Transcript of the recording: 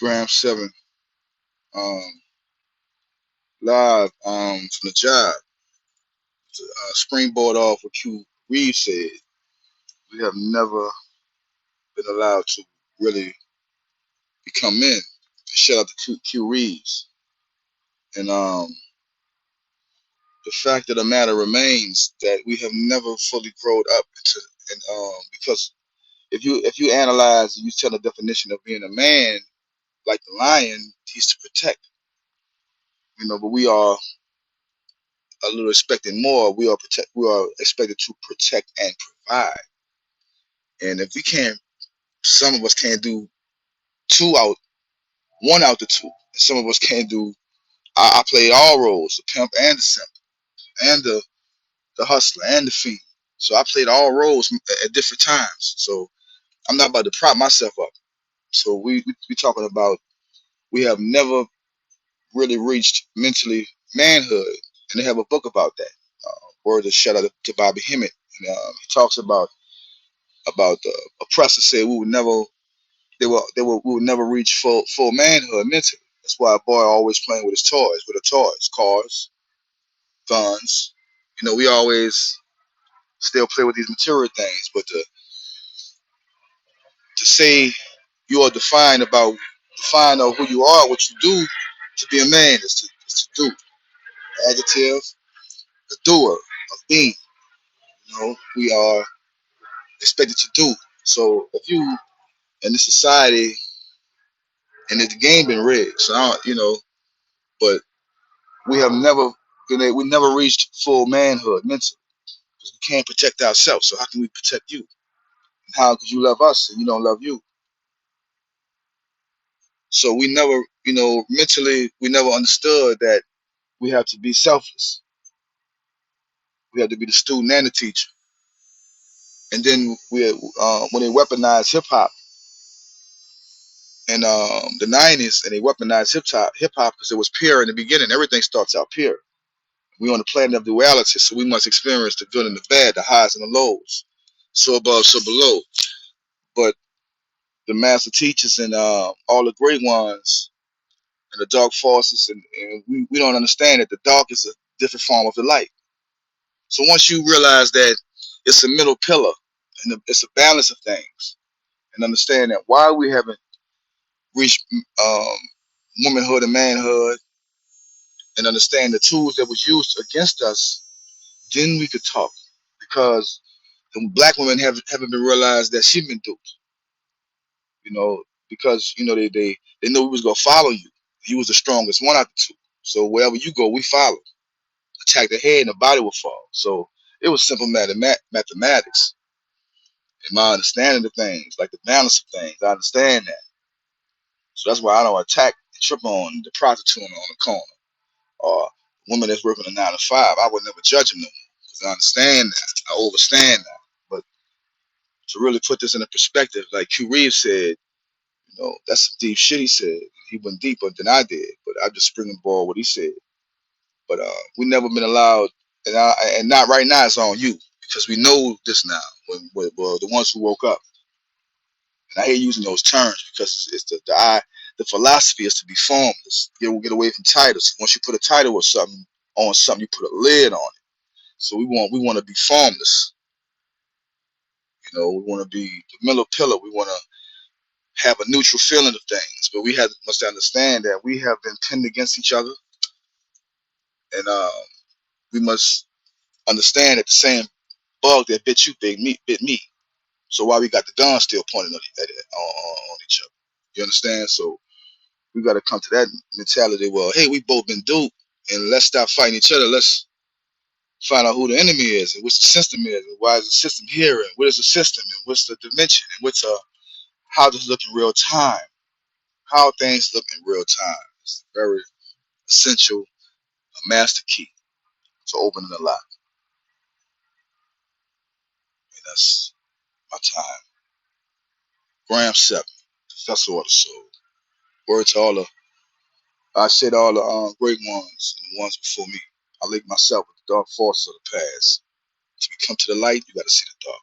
Graham 7, live from the job. Springboard off what Q Reeves said. We have never been allowed to really become men. Shout out to Q Reeves. And the fact of the matter remains that we have never fully grown up into, and because if you analyze and you tell the definition of being a man, like the lion, he's to protect, but we are a little expecting more. We are expected to protect and provide. And if we can't, some of us can't do two out, one out the two. Some of us can't do. I played all roles: the pimp and the simp, and the hustler and the fiend. So I played all roles at different times. So I'm not about to prop myself up. So we talking about we have never really reached mentally manhood, and they have a book about that. Word of shout out to Bobby Hemmett. And, he talks about the oppressor said we would never we would never reach full manhood mentally. That's why a boy always playing with his toys, cars, guns. We always still play with these material things, but to say you are defined of who you are, what you do to be a man is to do. Adjective, the doer of being. We are expected to do. So if you in this society and the game been rigged, so but we have never we never reached full manhood mentally because we can't protect ourselves. So how can we protect you? And how could you love us and you don't love you? So we never, mentally, we never understood that we have to be selfless. We have to be the student and the teacher. And then when they weaponized hip hop in the '90s, and they weaponized hip hop because it was pure in the beginning. Everything starts out pure. We on the planet of duality, so we must experience the good and the bad, the highs and the lows, so above, so below. But the master teachers and all the great ones and the dark forces, and we don't understand that the dark is a different form of the light. So once you realize that it's a middle pillar and it's a balance of things, and understand that why we haven't reached womanhood and manhood, and understand the tools that was used against us, then we could talk. Because the black women haven't been realized that she been duped, because they know we was gonna follow you. You was the strongest one out the two. So wherever you go, we follow. Attack the head and the body will fall. So it was simple mathematics. In my understanding of things, like the balance of things, I understand that. So that's why I don't attack and trip on the prostitute on the corner or women that's working a 9 to 5. I would never judge them no more because I understand that. I understand that. But to really put this in a perspective, like Q Reeves said, that's some deep shit he said. He went deeper than I did, but I just springboard what he said. But we never been allowed, and not right now. It's on you because we know this now. Well, the ones who woke up, and I hate using those terms because it's the philosophy is to be formless. Get away from titles. Once you put a title or something on something, you put a lid on it. So we want to be formless. We want to be the middle pillar. We want to have a neutral feeling of things, but we must understand that we have been pinned against each other, and we must understand that the same bug that bit you bit me. So why we got the gun still pointing on each other? You understand? So we got to come to that mentality. Well, hey, we both been duped, and let's stop fighting each other. Let's find out who the enemy is and what's the system is, and why is the system here, and what is the system, and what's the dimension, and how does it look in real time? How things look in real time. It's very essential, a master key to opening the lock. And that's my time. Graham 7, Professor of the Soul. Word to all the, I said all the great ones and the ones before me. I link myself with the dark force of the past. To come to the light, you got to see the dark.